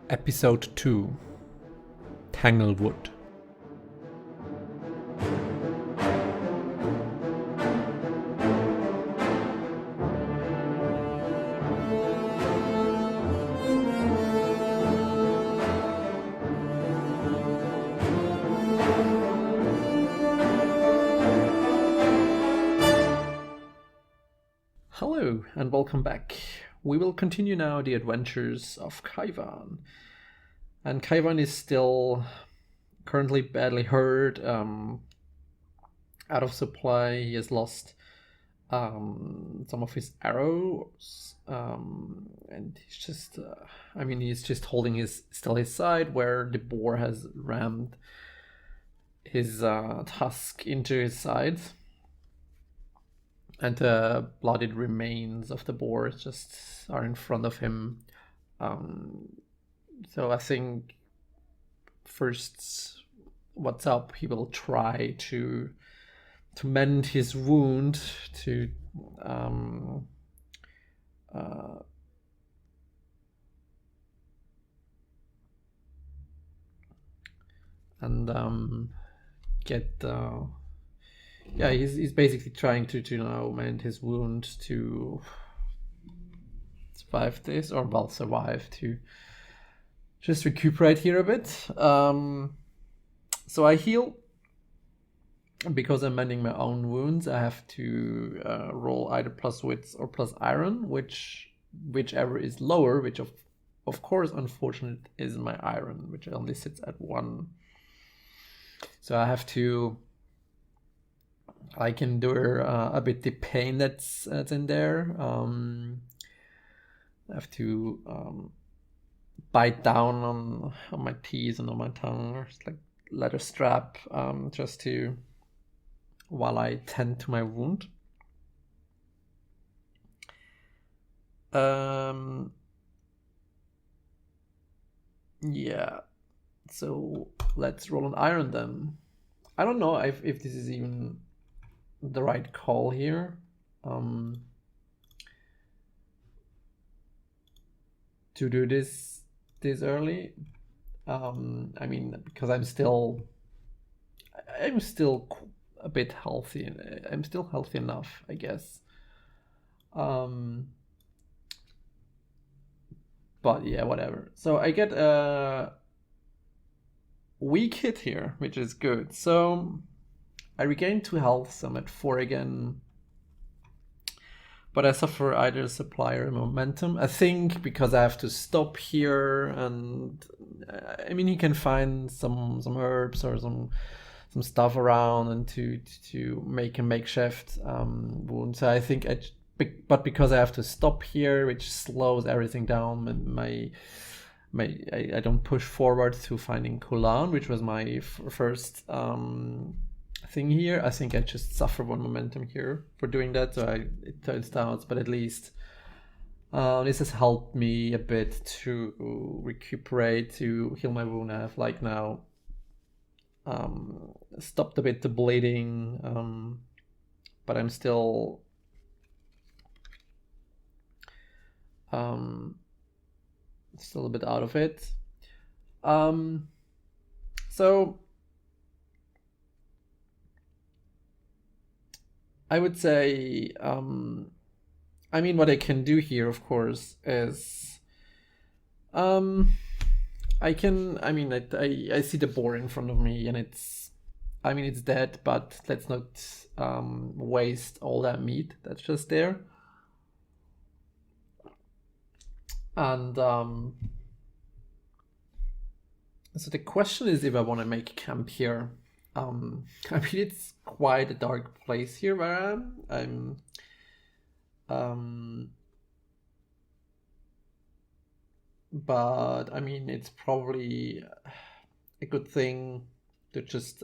Episode 2 Tanglewood. Hello and welcome back. We will continue now the adventures of Kaivan. And Kaivan is still currently badly hurt, out of supply. He has lost some of his arrows, and he's just, he's just holding his side where the boar has rammed his tusk into his side. And the bloodied remains of the boar just are in front of him. So I think first, what's up? He will try to mend his wound, to get. He's basically trying to now mend his wound to survive this, survive, to just recuperate here a bit. So I heal. Because I'm mending my own wounds, I have to roll either plus wits or plus iron, whichever is lower, which of course, unfortunately, is my iron, which only sits at 1. So I have to. I can do a bit the pain that's in there. I have to bite down on my teeth and on my tongue, or like leather strap, just to while I tend to my wound. Yeah. So let's roll an iron then. I don't know if this is even the right call here, to do this early. Because I'm still a bit healthy. I'm still healthy enough, I guess. But yeah, whatever. So I get a weak hit here, which is good. So I regain 2 health, so I'm at 4 again. But I suffer either supply or momentum. I think because I have to stop here, and he can find some herbs or some stuff around and to make a makeshift wound. So I think but because I have to stop here, which slows everything down, and I don't push forward to finding Kulan, which was my first thing here. I think I just suffer 1 momentum here for doing that, so it turns down. But at least this has helped me a bit to recuperate, to heal my wound. I have now stopped a bit the bleeding, but I'm still a bit out of it. So I would say, what I can do here, of course, is I see the boar in front of me, and it's dead, but let's not waste all that meat that's just there. And so the question is if I want to make camp here. It's quite a dark place here where I'm. But it's probably a good thing to just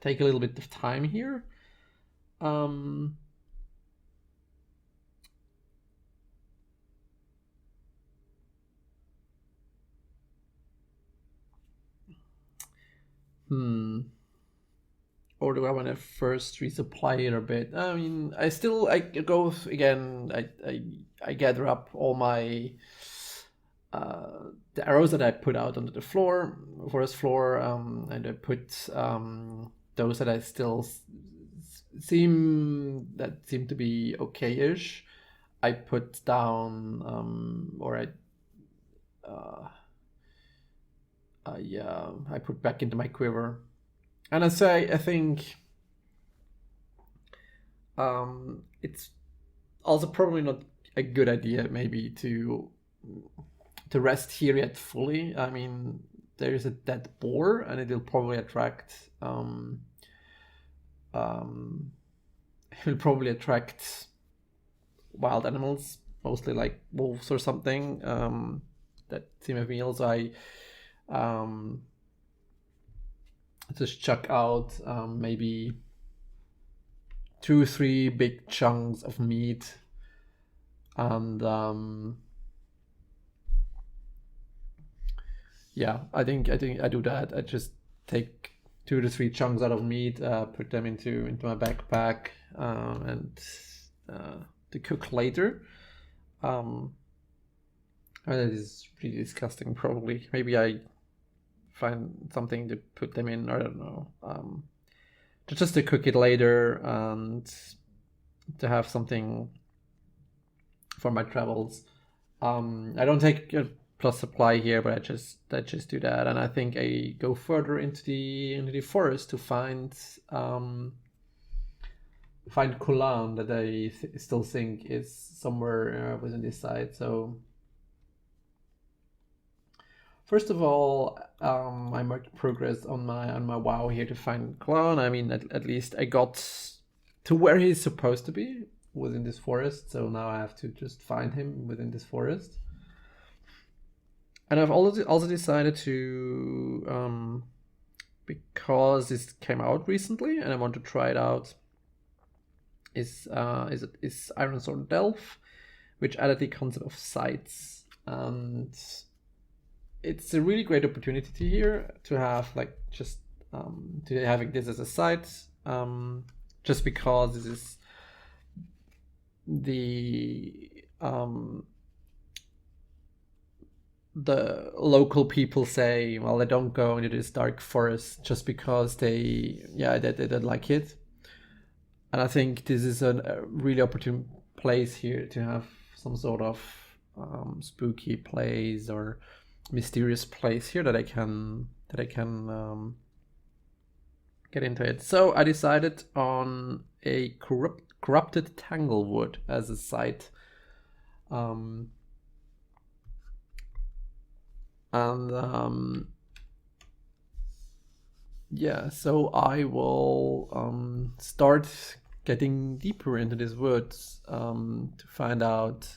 take a little bit of time here. Or do I want to first resupply it a bit? I go again. I gather up all my the arrows that I put out onto the floor, forest floor, and I put those that I still seem to be okay-ish. I put down, or I put back into my quiver, and I think it's also probably not a good idea maybe to rest here yet fully. I mean, there is a dead boar, and it will probably attract wild animals, mostly like wolves or something, that seem a meal. So I just chuck out maybe 2-3 big chunks of meat, and I think I do that. I just take 2 to 3 chunks out of meat, put them into my backpack, and to cook later. That is really disgusting. Probably, maybe I find something to put them in. I don't know. Just to cook it later and to have something for my travels. I don't take a plus supply here, but I just do that, and I think I go further into the forest to find Kulan that I still think is somewhere within this side. So first of all, I marked progress on my WoW here to find Kulan. I mean, at least I got to where he's supposed to be within this forest. So now I have to just find him within this forest. And I've also decided to, because this came out recently and I want to try it out, is Ironsworn Delve, which added the concept of sights, and it's a really great opportunity here to have to having this as a site, just because this is the local people say, well, they don't go into this dark forest just because they don't like it. And I think this is a really opportune place here to have some sort of spooky place or mysterious place here that I can get into it. So I decided on a corrupted Tanglewood as a site. So I will start getting deeper into these woods to find out,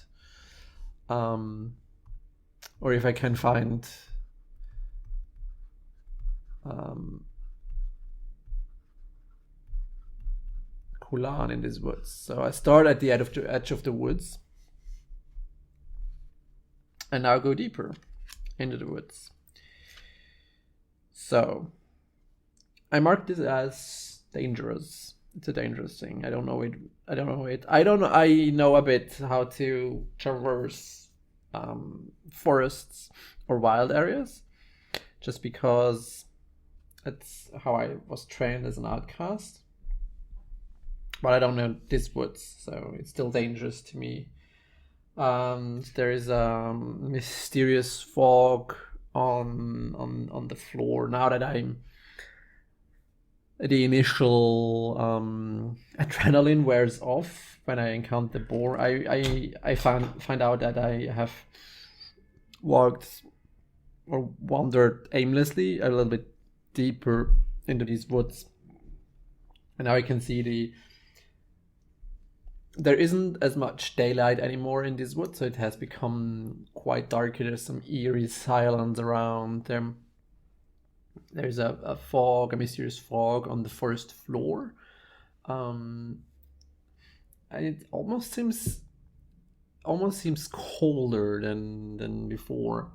or if I can find Kulan in these woods. So I start at the edge of the woods, and now go deeper into the woods. So I marked this as dangerous. It's a dangerous thing. I don't know it. I know a bit how to traverse forests or wild areas, just because that's how I was trained as an outcast. But I don't know these woods, so it's still dangerous to me. There is a mysterious fog on the floor. Now that the initial adrenaline wears off when I encounter the boar, I find out that I have walked or wandered aimlessly a little bit deeper into these woods, and now I can see there isn't as much daylight anymore in this wood, so it has become quite dark. There's some eerie silence around them. There's a mysterious fog on the forest floor. And it almost seems colder than before.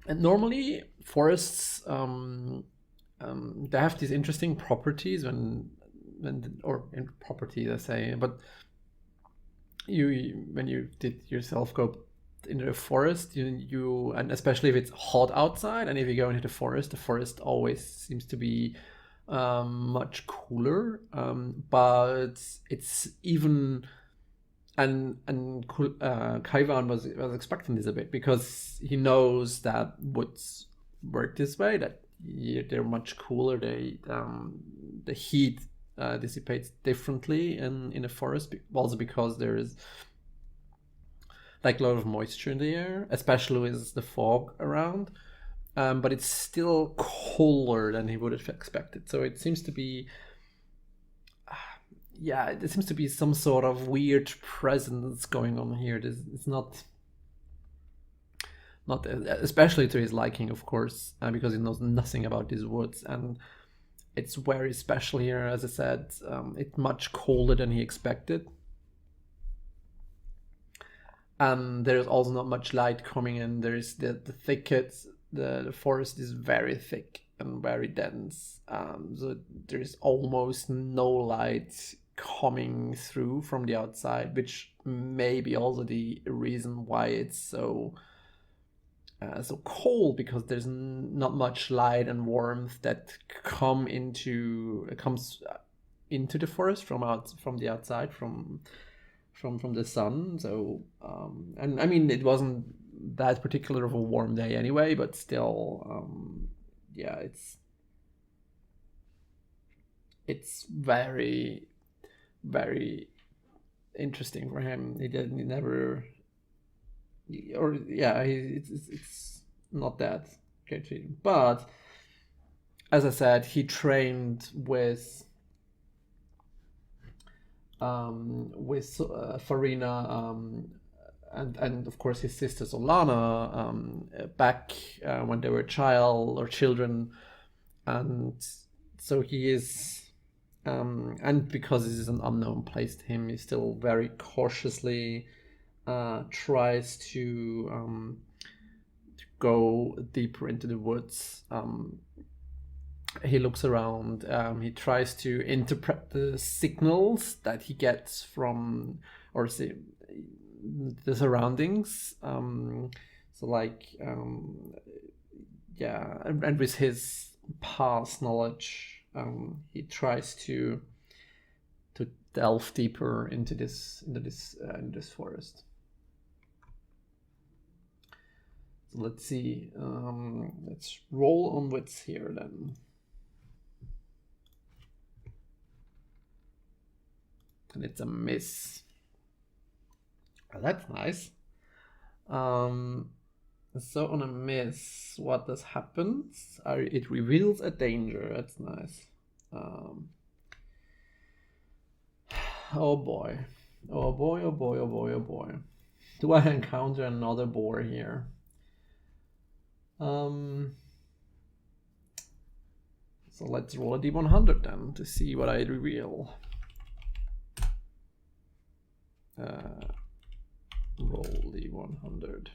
And normally forests they have these interesting properties properties, I say, but when you did yourself go into the forest, you and especially if it's hot outside, and if you go into the forest always seems to be much cooler. But it's even Kaivan was expecting this a bit because he knows that woods work this way, that they're much cooler. The heat dissipates differently in a forest, also because there is like a lot of moisture in the air, especially with the fog around. But it's still colder than he would have expected. So it seems to be, there seems to be some sort of weird presence going on here. It's not especially to his liking, of course, because he knows nothing about these woods, and it's very special here. As I said, it's much colder than he expected. There's also not much light coming in. There's the thickets. The forest is very thick and very dense. So there's almost no light coming through from the outside, which may be also the reason why it's so cold, because there's not much light and warmth that comes into the forest from the outside, from the sun. So and I mean, it wasn't that particular of a warm day anyway, but still, it's very, very interesting for him. It's not that great for him. But as I said, he trained with Farina, and of course his sister Solana, back when they were children, and so he is, and because this is an unknown place to him, he still very cautiously tries to go deeper into the woods. He looks around. He tries to interpret the signals that he gets from, or say, the surroundings. And with his past knowledge, he tries to delve deeper into this forest. So let's see. Let's roll on wits here then. And it's a miss. Oh, that's nice. So on a miss, what does happen? It reveals a danger. That's nice. Oh boy. Oh boy, oh boy, oh boy, oh boy. Do I encounter another boar here? So let's roll a d100 then to see what I reveal. Roll d100.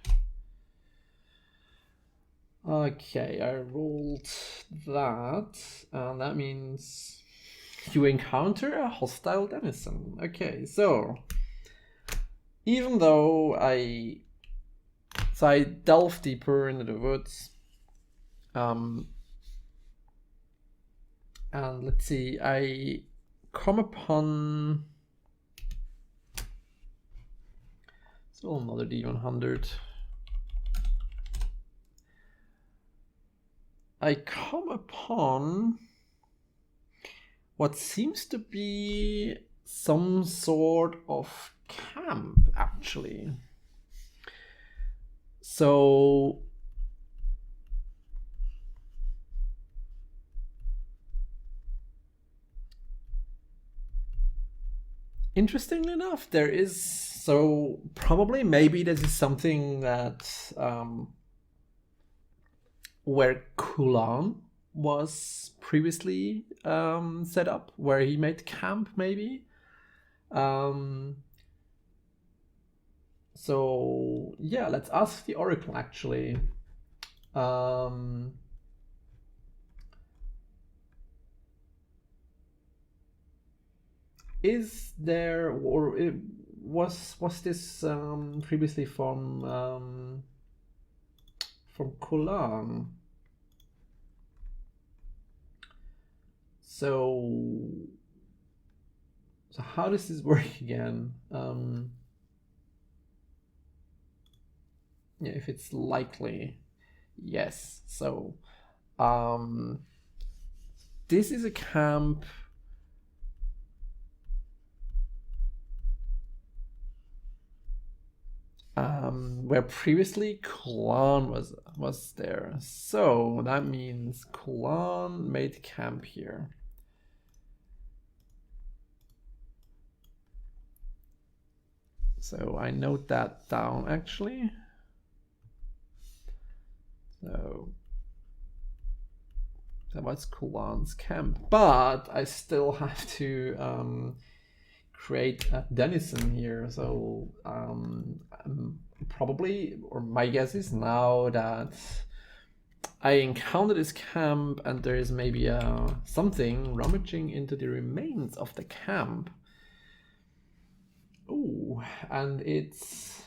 Okay, I rolled that, and that means you encounter a hostile denizen. Okay, so even though I delve deeper into the woods, and let's see, I come upon another d100. I come upon what seems to be some sort of camp, actually. So interestingly enough, there is, so probably maybe this is something that where Kulan was previously set up, where he made camp, maybe. So yeah, let's ask the Oracle actually. Is there, or was this previously from Kulan? So how does this work again? Yeah, if it's likely, yes. So this is a camp where previously Kulan was there. So that means Kulan made camp here. So I note that down actually. So that was Kulan's camp, but I still have to create a denizen here. So probably, or my guess is now that I encounter this camp and there is maybe something rummaging into the remains of the camp. Oh, and it's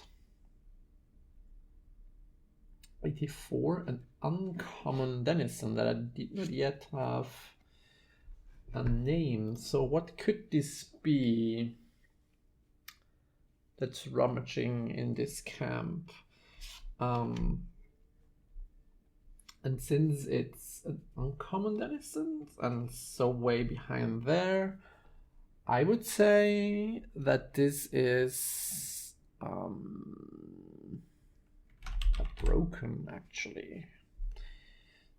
84, an uncommon denizen that I did not yet have a name. So what could this be that's rummaging in this camp? And since it's an uncommon denizen and so way behind there, I would say that this is broken actually.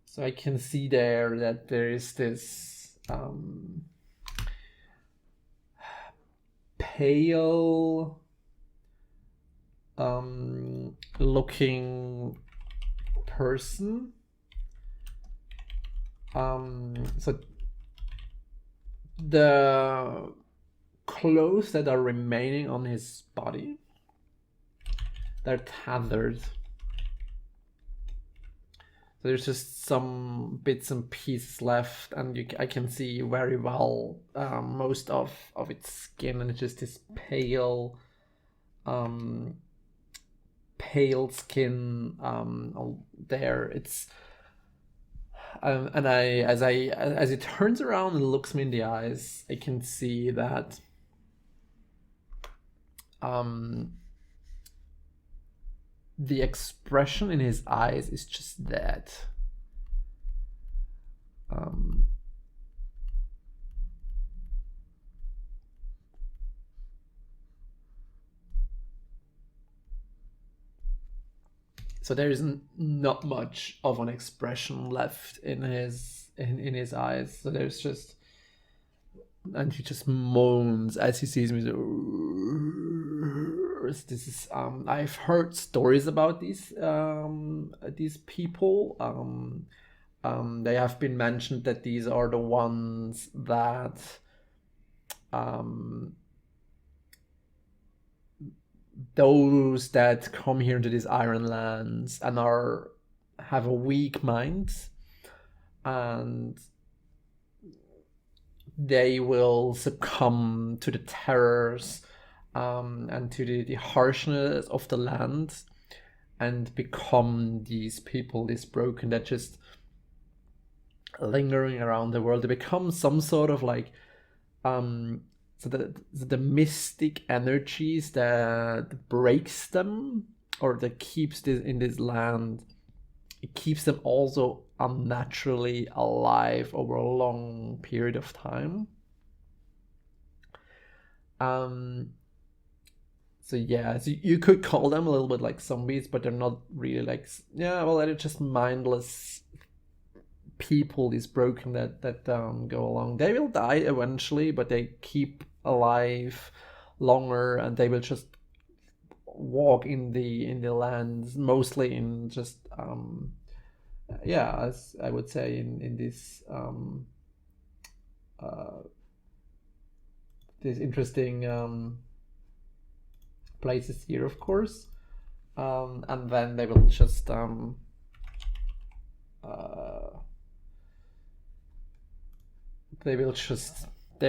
So I can see there that there is this pale looking person. So the clothes that are remaining on his body, they're tethered. So there's just some bits and pieces left, and I can see very well most of its skin, and it's just this pale skin there. It's and as it turns around and looks me in the eyes, I can see that the expression in his eyes is just that. So there isn't not much of an expression left in his eyes. So there's just, and he just moans as he sees me. This is I've heard stories about these people. They have been mentioned that these are the ones that those that come here into these Iron Lands and have a weak mind, and they will succumb to the terrors and to the harshness of the land and become these people, this broken, that just lingering around the world. They become some sort of like so the mystic energies that breaks them, or that keeps this in this land, it keeps them also unnaturally alive over a long period of time. So yeah, so you could call them a little bit like zombies, but they're not really like, yeah, well, they're just mindless people, these broken that go along. They will die eventually, but they keep alive longer, and they will just walk in the lands, mostly in just as I would say in this this interesting places here, of course, and then they will just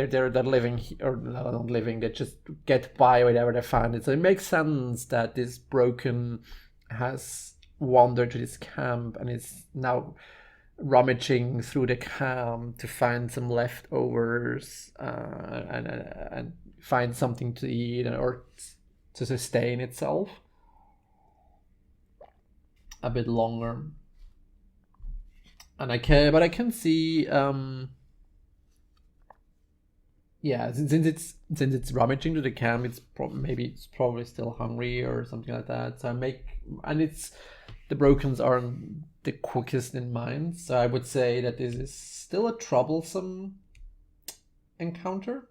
they're living or not living. They just get by whatever they find. So it makes sense that this broken has wandered to this camp and is now rummaging through the camp to find some leftovers and find something to eat or to sustain itself a bit longer. And I can see yeah, since it's rummaging to the camp, it's probably still hungry or something like that. So it's the brokens aren't the quickest in mind. So I would say that this is still a troublesome encounter.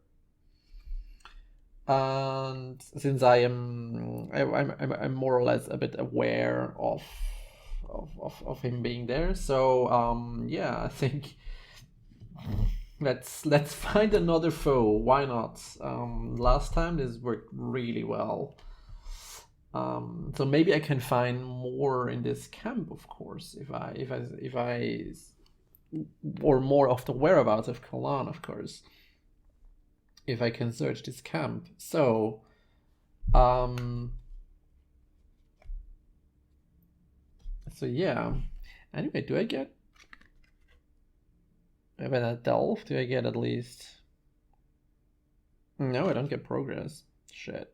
And since I'm more or less a bit aware of him being there, so yeah, I think let's find another foe. Why not? Last time this worked really well. So maybe I can find more in this camp, of course, if I or more of the whereabouts of Kaivan, of course, if I can search this camp. So yeah. Anyway, do I get when I delve? Do I get at least? No, I don't get progress. Shit.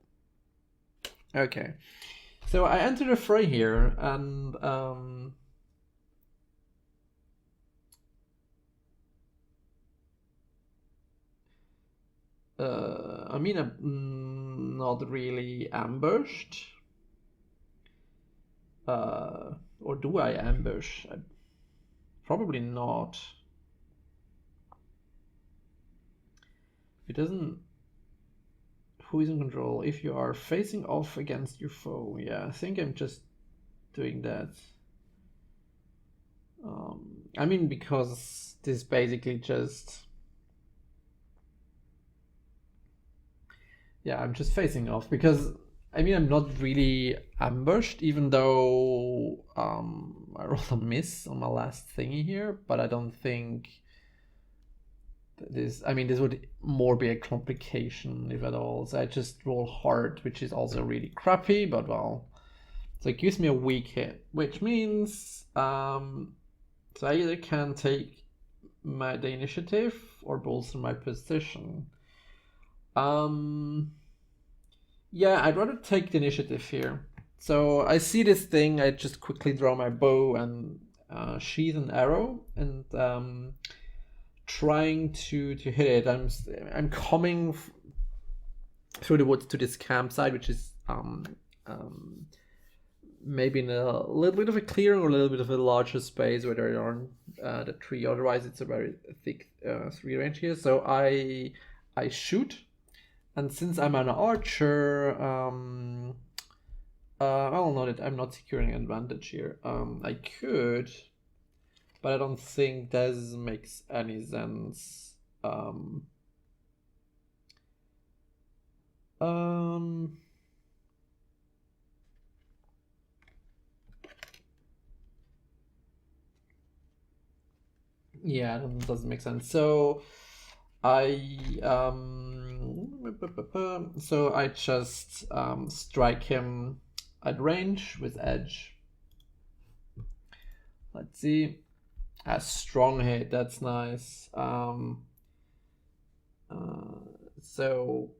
Okay, so I enter the fray here, and I mean, I'm not really ambushed. Or do I ambush? Probably not. It doesn't. Who is in control? If you are facing off against your foe. Yeah, I think I'm just doing that. I mean, because this basically just... Yeah, I'm just facing off because, I mean, I'm not really ambushed, even though I rolled a miss on my last thingy here, but I don't think this would more be a complication, if at all. So I just roll hard, which is also really crappy, but well. So it gives me a weak hit, which means so I either can take the initiative or bolster my position. Yeah, I'd rather take the initiative here. So I see this thing, I just quickly draw my bow and sheath an arrow and trying to hit it. I'm coming through the woods to this campsite, which is maybe in a little bit of a clearing or a little bit of a larger space where there aren't the tree. Otherwise, it's a very thick tree range here. So I shoot, and since I'm an archer, I'll note it. I'm not securing an advantage here. I could, but I don't think this makes any sense. Yeah, it doesn't make sense. So I just strike him at range with edge. Let's see. A strong hit, that's nice. So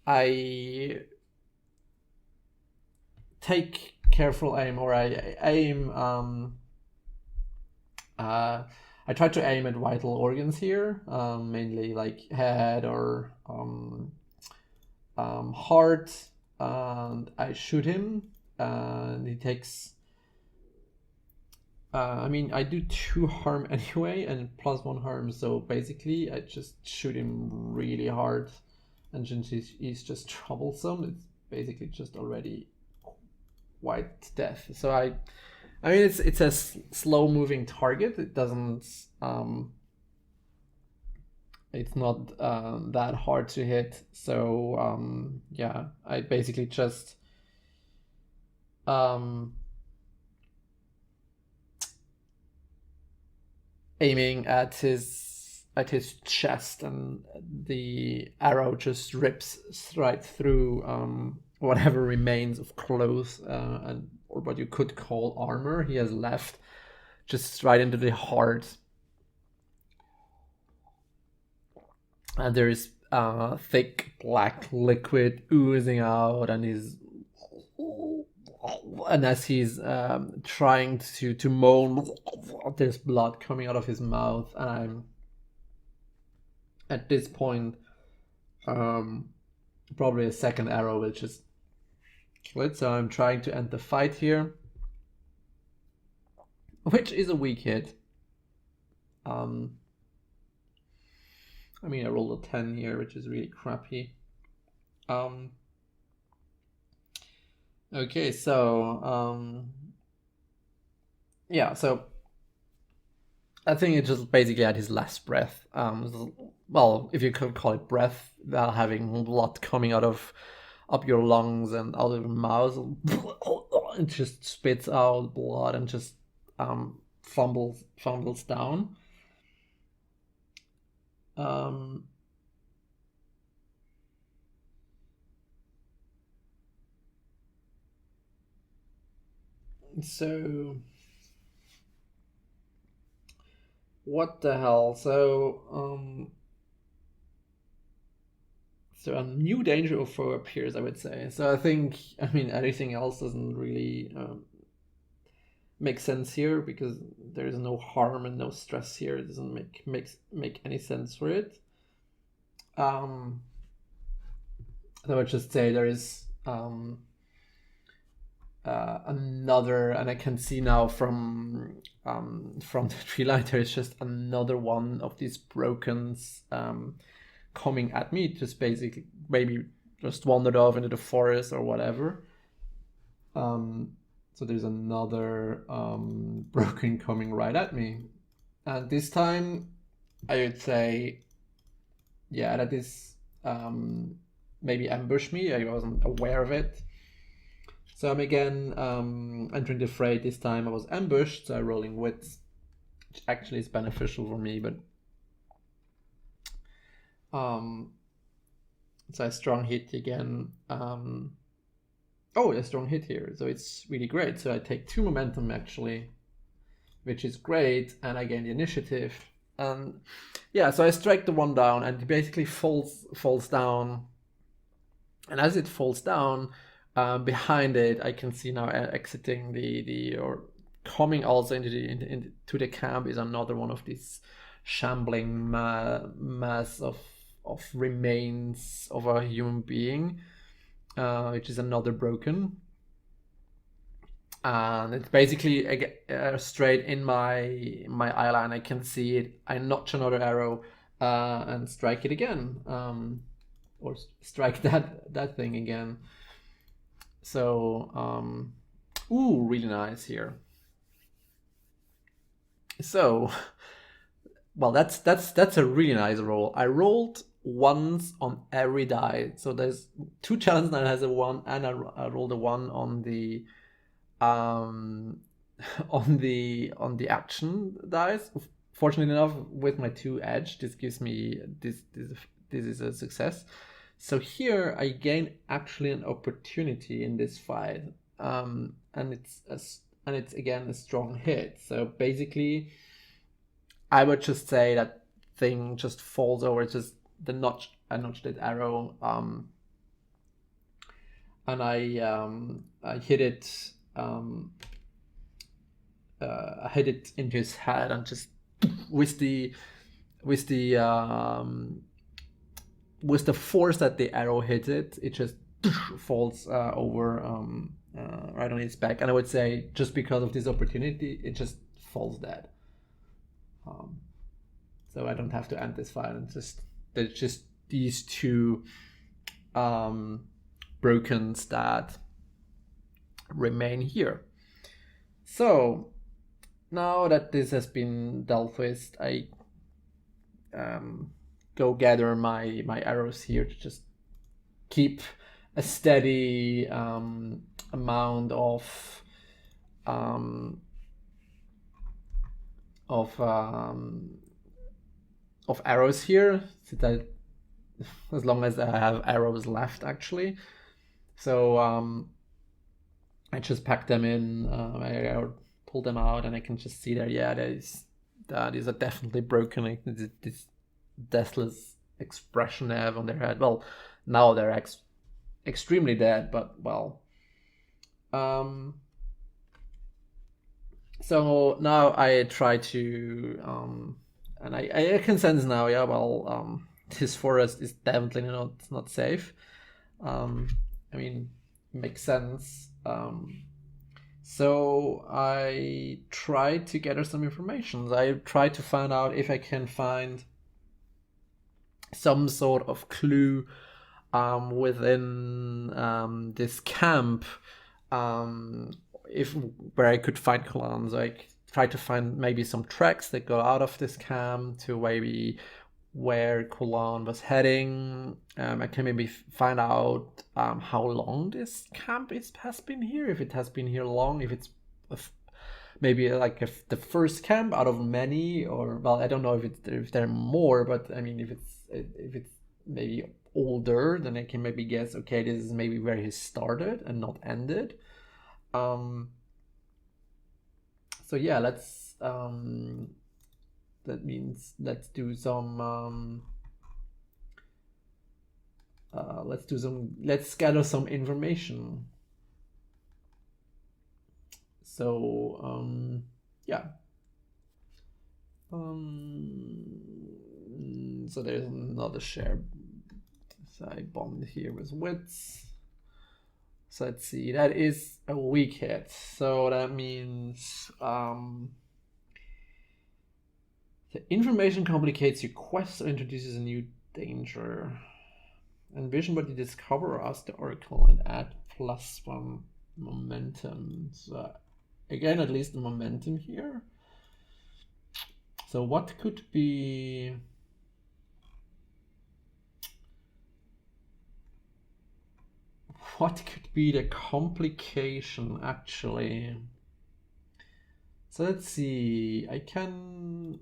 I take careful aim, or I aim I try to aim at vital organs here, mainly like head or heart, and I shoot him, and he takes... I mean, I do 2 harm anyway, and plus 1 harm, so basically I just shoot him really hard, and since he's just troublesome, it's basically just already white death. So I mean, it's a slow-moving target. It doesn't... it's not that hard to hit. So yeah, I basically just aiming at his his chest, and the arrow just rips right through whatever remains of clothes and or what you could call armor he has left, just right into the heart. And there is thick black liquid oozing out, and as he's trying to moan, there's blood coming out of his mouth, and I'm at this point probably a second arrow will just kill it. So I'm trying to end the fight here, which is a weak hit. I mean, I rolled a 10 here, which is really crappy. Okay, so yeah, so I think it just basically at his last breath. Well, if you could call it breath, while having blood coming out of up your lungs and out of your mouth, it just spits out blood and just fumbles down. So what the hell? So so a new danger or foe appears, I would say. So I mean, anything else doesn't really make sense here, because there is no harm and no stress here. It doesn't make any sense for it. So I would just say there is another, and I can see now from the tree line, there is just another one of these brokens coming at me, just basically maybe just wandered off into the forest or whatever. So there's another broken coming right at me, and this time I would say, yeah, that is maybe ambush me. I wasn't aware of it. So I'm again entering the fray. This time I was ambushed, so I'm rolling wits, which actually is beneficial for me, but so a strong hit again. Oh, a strong hit here, so it's really great. So I take 2 momentum actually, which is great, and I gain the initiative. And yeah, so I strike the one down, and it basically falls down. And as it falls down, behind it, I can see now exiting or coming also into the camp is another one of these shambling mass of remains of a human being, which is another broken, and it's basically straight in my eye line. I can see it. I notch another arrow and strike it again, or strike that thing again. So ooh, really nice here. So well, that's a really nice roll. I rolled ones on every die. So there's 2 challenges that has a 1, and I rolled a 1 on the on the action dice. Fortunately enough, with my 2 edge, this gives me this is a success. So here I gain actually an opportunity in this fight, and it's again a strong hit. So basically, I would just say that thing just falls over. It's just I notched that arrow, and I hit it. I hit it into his head, and just with the force that the arrow hit it, it just falls over right on its back. And I would say, just because of this opportunity, it just falls dead. So I don't have to end this fight. And there's just these 2 brokens that remain here. So now that this has been dealt with, I go gather my arrows here to just keep a steady amount of arrows here, so that as long as I have arrows left, actually. So I just pack them in. I pull them out, and I can just see there. Yeah, that is a definitely broken. This deathless expression they have on their head. Well, now they're extremely dead, but well. So now I try to, and I can sense now. Yeah, well, this forest is definitely not safe. I mean, makes sense. So I try to gather some information. I try to find out if I can find some sort of clue within this camp, if where I could find Kalans. I try to find maybe some tracks that go out of this camp to maybe where Kulan was heading. I can maybe find out how long this camp has been here, if it has been here long, if it's maybe like the first camp out of many, or well, I don't know if there are more, but I mean, if it's maybe older, then I can maybe guess, okay, this is maybe where he started and not ended. So yeah, that means let's gather some information. So yeah. So there's another shared side bond here with wits. So let's see, that is a weak hit. So that means the information complicates your quest or introduces a new danger. Envision what you discover, ask the oracle, and add +1 momentum. So again, at least the momentum here. So what could be... What could be the complication, actually? So let's see, I can...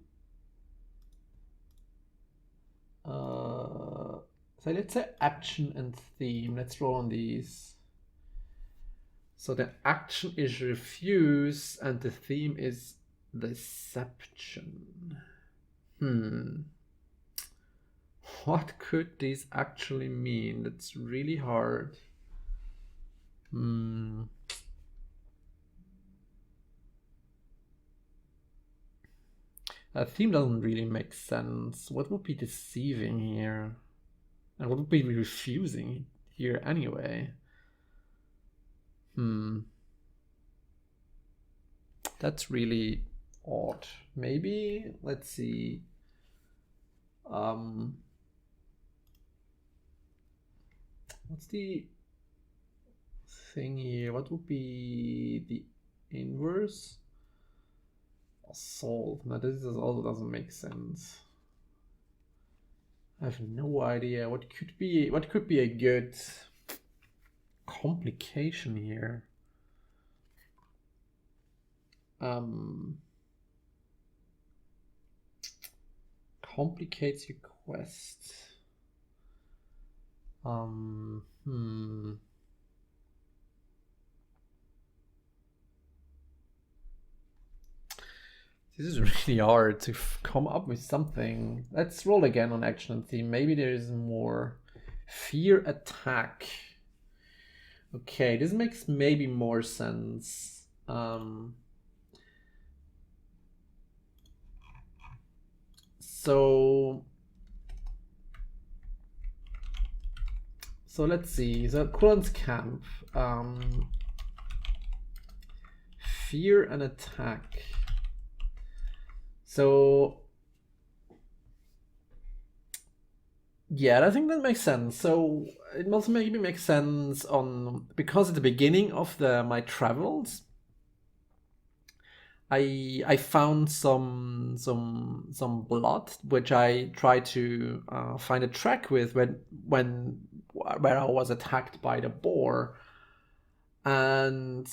so let's say action and theme. Let's roll on these. So the action is refuse and the theme is deception. What could this actually mean? That's really hard. That theme doesn't really make sense. What would be deceiving here? And what would be refusing here anyway? That's really odd. Maybe, let's see. What's the thing here? What would be the inverse? Assault. Now this also doesn't make sense. I have no idea. What could be a good complication here? Complicates your quest. This is really hard to come up with something. Let's roll again on action and theme. Maybe there is more. Fear attack. Okay, this makes maybe more sense. So let's see. So Kulan's camp. Fear and attack. So yeah, I think that makes sense. So it must maybe make sense because at the beginning of my travels, I found some blood, which I tried to find a track with where I was attacked by the boar, and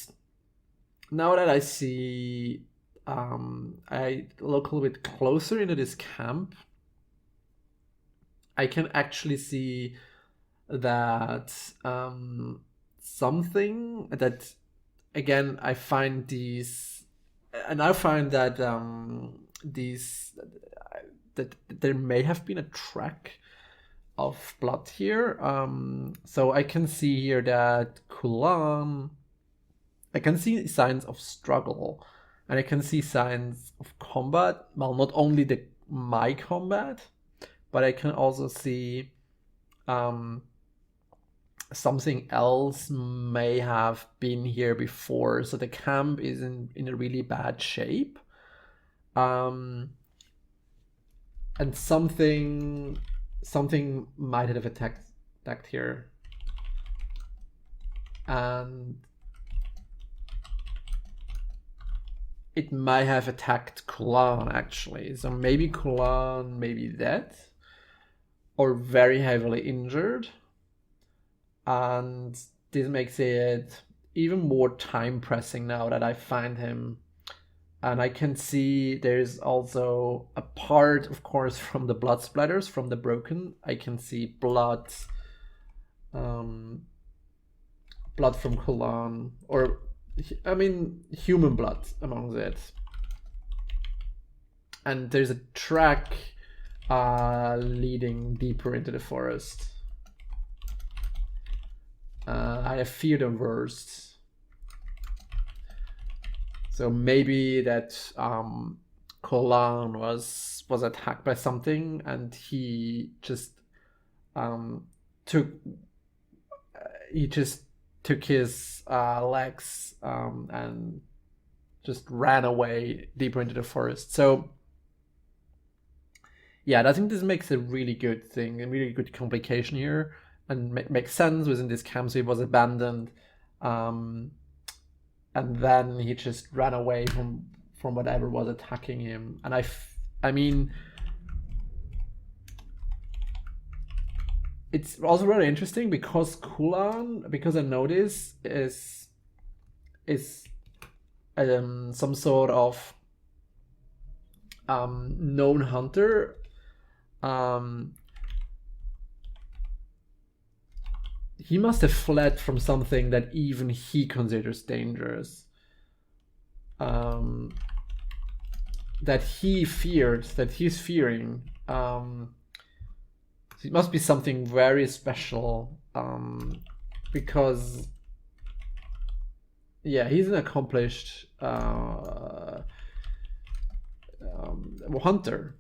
now that I see, I look a little bit closer into this camp. I can actually see that something that, again, I find these, and I find that these that there may have been a track of blood here. So I can see here that Kulan, I can see signs of struggle, and I can see signs of combat. Well, not only my combat, but I can also see something else may have been here before. So the camp is in a really bad shape. And something might have attacked here. And it might have attacked Kulan, actually. So maybe Kulan may be dead or very heavily injured. And this makes it even more time pressing now that I find him. And I can see there's also a part, of course, from the blood splatters from the broken. I can see blood, blood from Kulan, or I mean human blood amongst it. And there's a track leading deeper into the forest. I fear the worst. So maybe that Kulan was attacked by something, and he just took his legs and just ran away deeper into the forest. So yeah, I think this makes a really good thing, a really good complication here, and makes sense within this camp. So he was abandoned, and then he just ran away from whatever was attacking him. And I mean, it's also really interesting because Kulan, because I notice is some sort of known hunter. He must have fled from something that even he considers dangerous. That he's fearing. It must be something very special, because yeah, he's an accomplished hunter,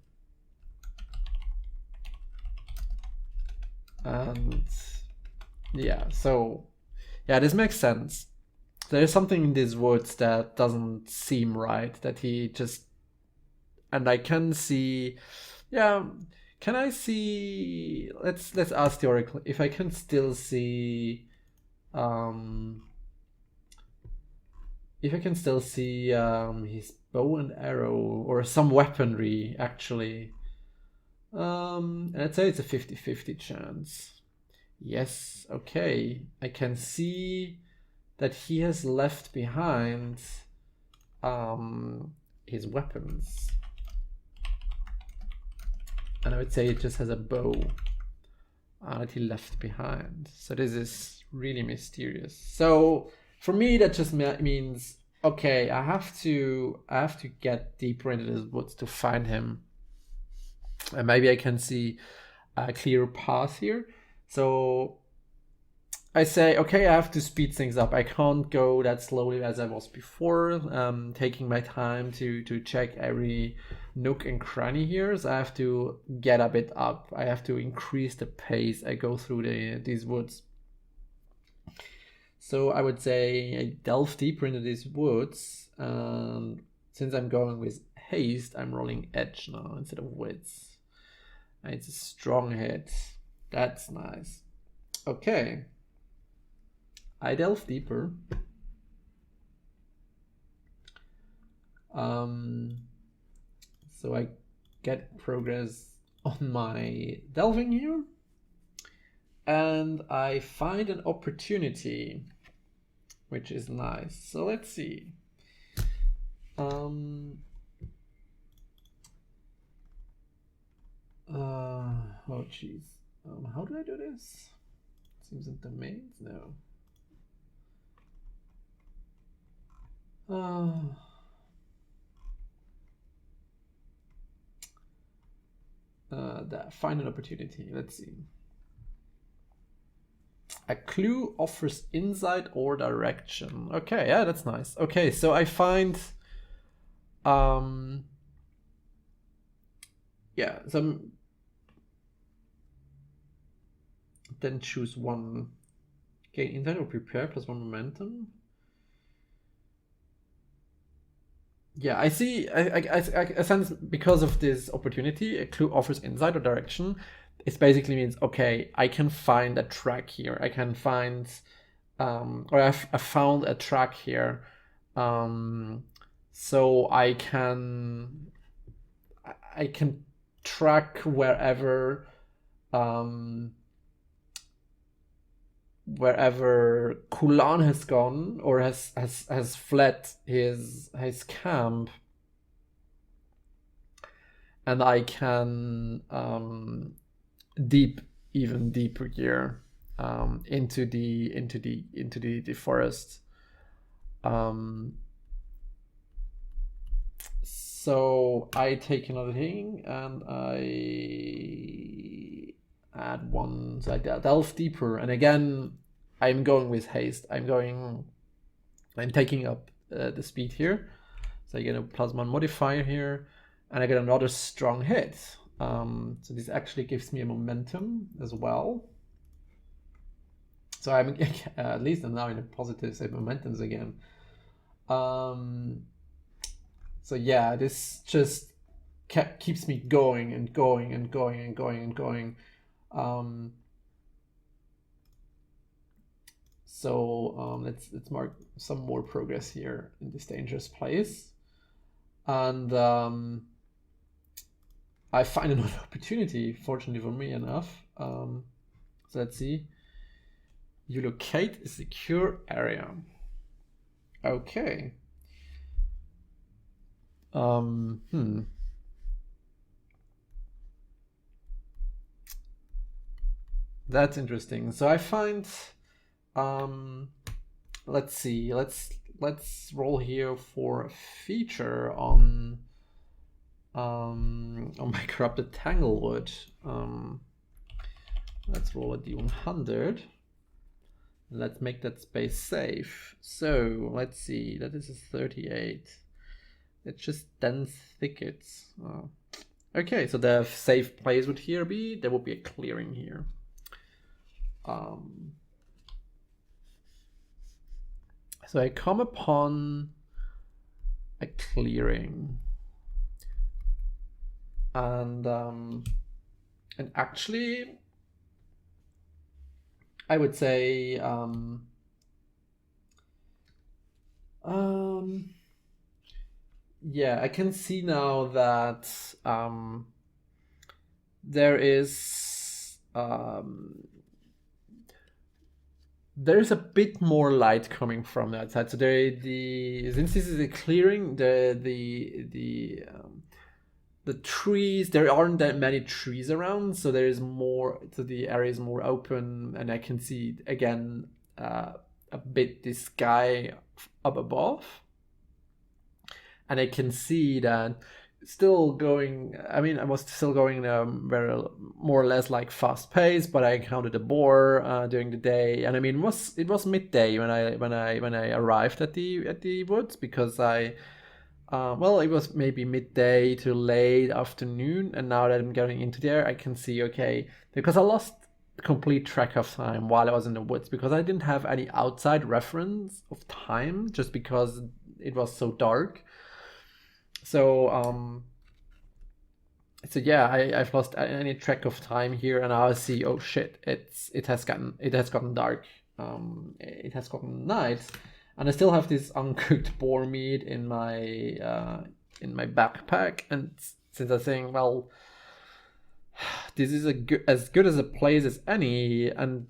and yeah, so yeah, this makes sense. There is something in these woods that doesn't seem right, that he just, and I can see, yeah, can I see, let's ask the oracle if I can still see if I can still see his bow and arrow or some weaponry, actually. And I'd say it's a 50-50 chance. Yes, okay. I can see that he has left behind his weapons. And I would say it just has a bow that he left behind. So this is really mysterious. So for me, that just means, okay, I have to get deeper into this woods to find him. And maybe I can see a clearer path here. So I say, okay, I have to speed things up. I can't go that slowly as I was before, taking my time to check every nook and cranny here. So I have to get a bit up. I have to increase the pace I go through these woods. So I would say I delve deeper into these woods. Since I'm going with haste, I'm rolling edge now instead of wits. And it's a strong hit. That's nice. Okay. I delve deeper. So I get progress on my delving here. And I find an opportunity, which is nice. So let's see. Oh jeez. How do I do this? Seems in domains? No. Find an opportunity. Let's see. A clue offers insight or direction. Okay, yeah, that's nice. Okay, so I find yeah, some then choose one. Gain insight or prepare plus 1 momentum. Yeah, I see. I sense because of this opportunity, a clue offers insight or direction. It basically means, okay, I can find a track here. I can find, or I found a track here, so I can track wherever, wherever Kulan has gone or has fled his camp, and I can even deeper here into the forest. So I take another thing and I add one, so I delve deeper, and again I'm going with haste. I'm taking up the speed here, so I get a +1 modifier here, and I get another strong hit. So this actually gives me a momentum as well. So I'm at least I'm now in a positive save momentums again. So yeah, this just keeps me going and going and going and going and going. So let's mark some more progress here in this dangerous place, and I find another opportunity, fortunately for me enough. So let's see. You locate a secure area. Okay. That's interesting. So I find, let's see. Let's roll here for a feature on my corrupted Tanglewood. Let's roll a d100. Let's make that space safe. So let's see. That is a 38. It's just dense thickets. Okay, so the safe place would here be, there would be a clearing here. So I come upon a clearing, and actually I would say yeah, I can see now that there is there's a bit more light coming from that side. So since this is a clearing, the trees, there aren't that many trees around, so there is more, so the area is more open, and I can see again a bit the sky up above, and I can see that still going. I mean, I was still going very more or less like fast pace, but I encountered a boar during the day, and I mean it was midday when I arrived at the woods, because well, it was maybe midday to late afternoon, and now that I'm getting into there, I can see, okay, because I lost complete track of time while I was in the woods, because I didn't have any outside reference of time, just because it was so dark. So so yeah, I've lost any track of time here, and I see, oh shit, it has gotten dark. It has gotten night, and I still have this uncooked boar meat in my backpack. And since I think, well, this is as good as a place as any, and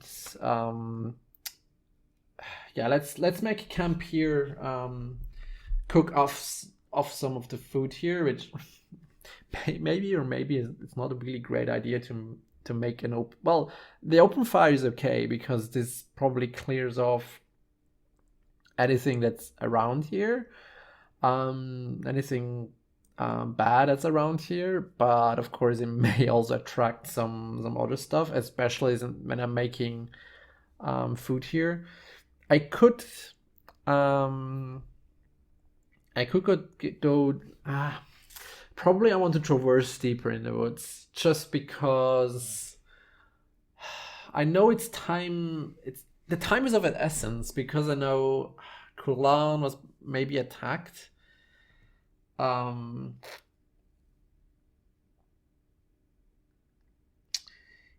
yeah, let's make camp here. Cook off some of the food here, which maybe it's not a really great idea to make an open. Well, the open fire is okay because this probably clears off anything that's around here, anything bad that's around here. But of course, it may also attract some other stuff, especially when I'm making food here. I could go. Probably I want to traverse deeper in the woods just because I know it's time. The time is of an essence because I know Kulan was maybe attacked.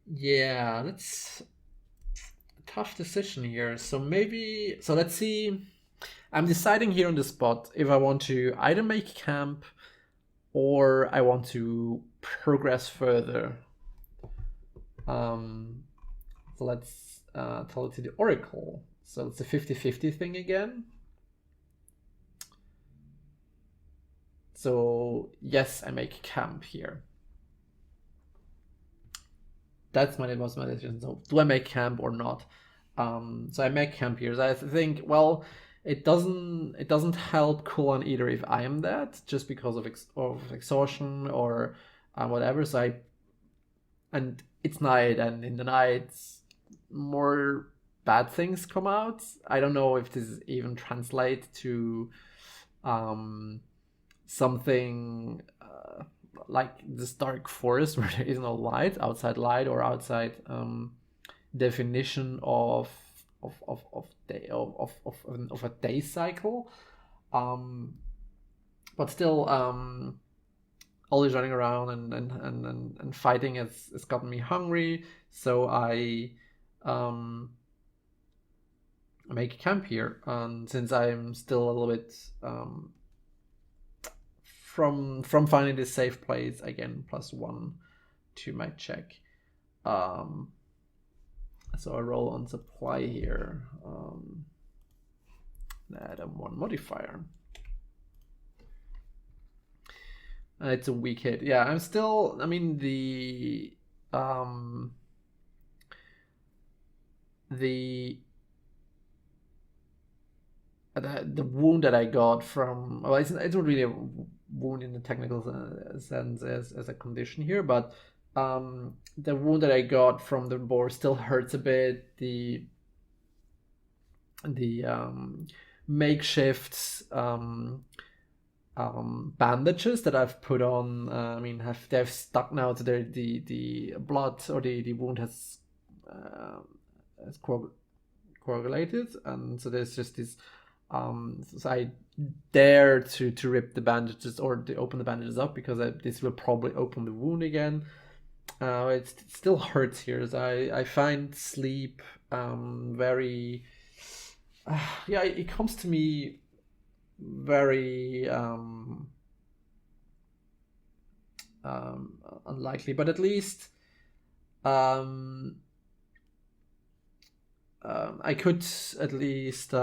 Yeah, that's a tough decision here. So let's see. I'm deciding here on the spot if I want to either make camp or I want to progress further. So let's tell it to the Oracle. So it's a 50-50 thing again. So yes, I make camp here. That's my decision. So do I make camp or not? So I make camp here. So I think, well, it doesn't help Kulan either if I am dead, just because of exhaustion or whatever. So and it's night, and in the night more bad things come out. I don't know if this even translates to something like this dark forest where there is no light, outside light, or outside definition of a day cycle, but still always running around and fighting has gotten me hungry. So I make camp here, and since I'm still a little bit from finding this safe place, again +1 to my check. So I roll on supply here. Add a 1 modifier. It's a weak hit. Yeah, I'm still. I mean the wound that I got from, well, it's not really a wound in the technical sense as a condition here, but the wound that I got from the boar still hurts a bit. The makeshift bandages that I've put on, I mean, they've stuck now to the blood, or the wound has coagulated, and so there's just this. So I dare to rip the bandages or to open the bandages up, because this will probably open the wound again. It still hurts here. So I find sleep very. Yeah, it comes to me very unlikely, but at least I could at least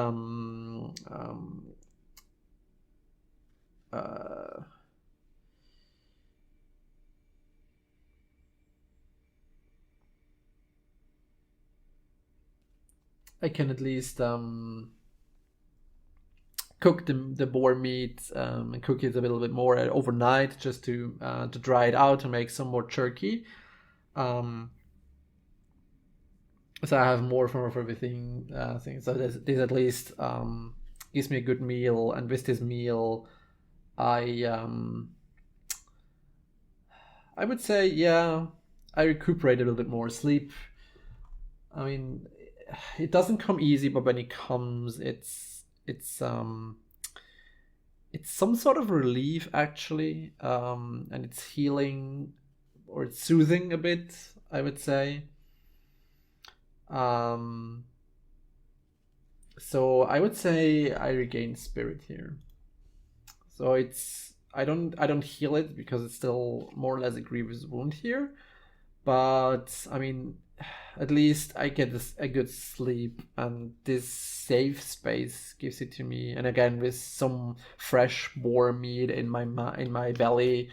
I can at least cook the boar meat and cook it a little bit more overnight, just to dry it out and make some more jerky. So I have more from everything. So this at least gives me a good meal, and with this meal, I would say, yeah, I recuperate a little bit more. Sleep, I mean, it doesn't come easy, but when it comes, it's some sort of relief, actually, and it's healing, or it's soothing a bit, I would say. So I would say I regain spirit here. So I don't heal it, because it's still more or less a grievous wound here, but I mean, at least I get a good sleep, and this safe space gives it to me. And again, with some fresh boar meat in my belly,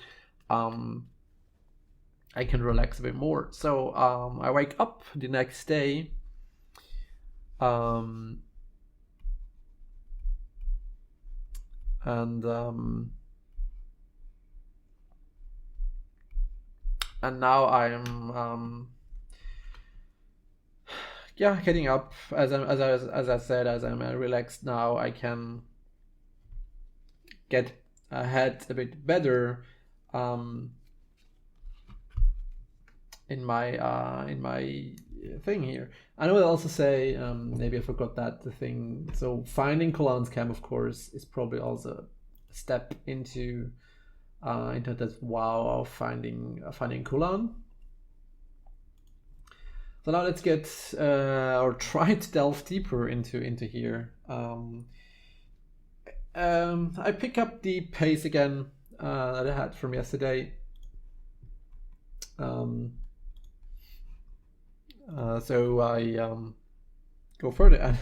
I can relax a bit more. So I wake up the next day. And now I'm getting up. As I said, as I'm relaxed now, I can get ahead a bit better in my thing here. And I will also say, maybe I forgot that the thing. So finding Colan's camp, of course, is probably also a step into that wow of finding Colan. So now let's get or try to delve deeper into here. I pick up the pace again that I had from yesterday. So I go further, and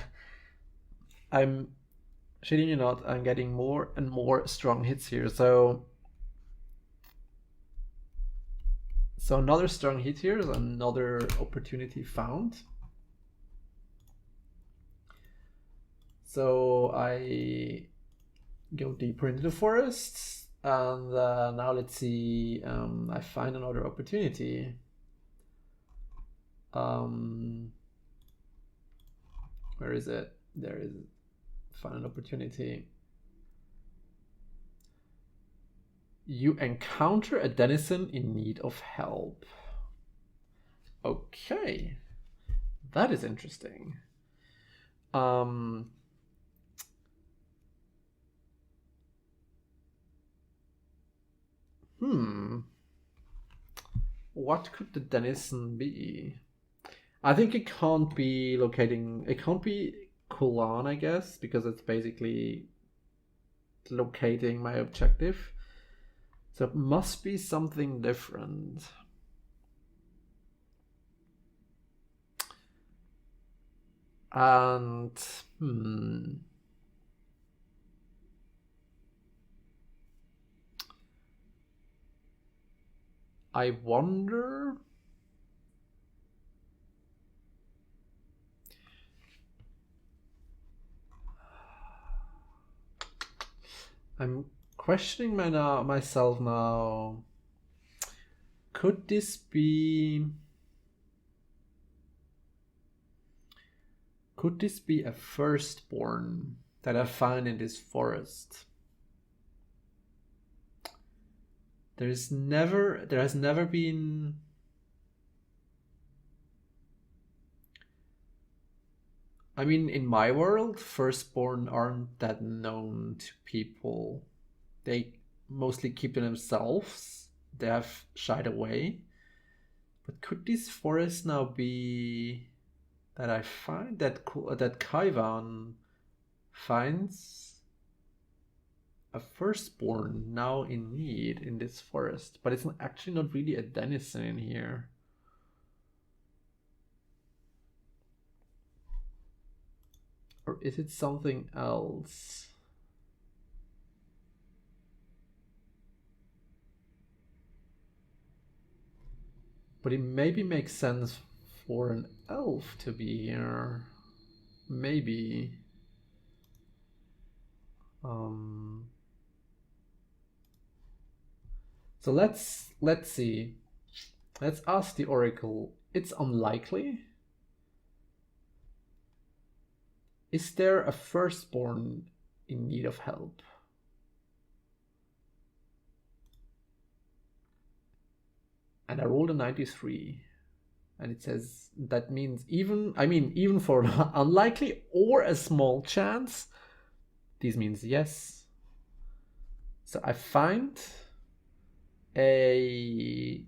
I'm shitting you not, I'm getting more and more strong hits here. So another strong hit here is another opportunity found. So I go deeper into the forest, and now let's see. I find another opportunity. Where is it? There is. Find an opportunity. You encounter a denizen in need of help. Okay, that is interesting. What could the denizen be? I think it can't be it can't be Kulan, I guess, because it's basically locating my objective. So it must be something different. And I wonder. I'm questioning myself now. Could this be a firstborn that I find in this forest? There has never been I mean, in my world, firstborn aren't that known to people. They mostly keep to themselves. They have shied away. But could this forest now be that I find that Kaivan finds a firstborn now in need in this forest, but it's actually not really a denizen in here. Or is it something else? But it maybe makes sense for an elf to be here. Maybe. So let's see. Let's ask the oracle. It's unlikely. Is there a firstborn in need of help? And I rolled a 93. And it says that means even for an unlikely or a small chance, this means yes. So I find a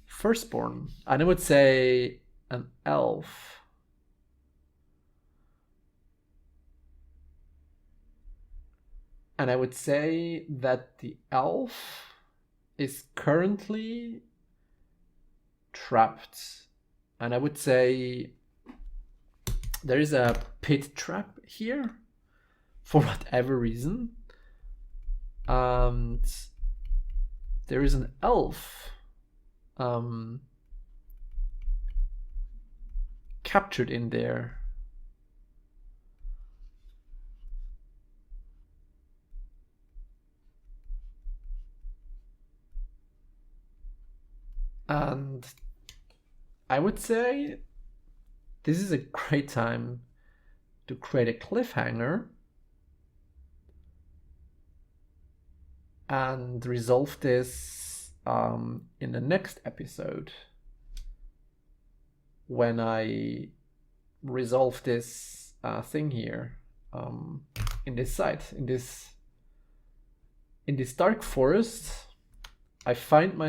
firstborn, and I would say an elf. And I would say that the elf is currently trapped And I would say there is a pit trap here for whatever reason. And there is an elf captured in there. And I would say this is a great time to create a cliffhanger and resolve this in the next episode, when I resolve this thing here in this site, in this dark forest. I find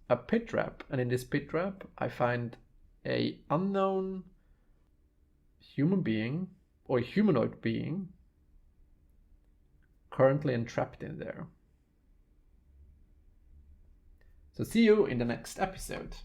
a pit trap, and in this pit trap I find a unknown human being or humanoid being currently entrapped in there. So see you in the next episode.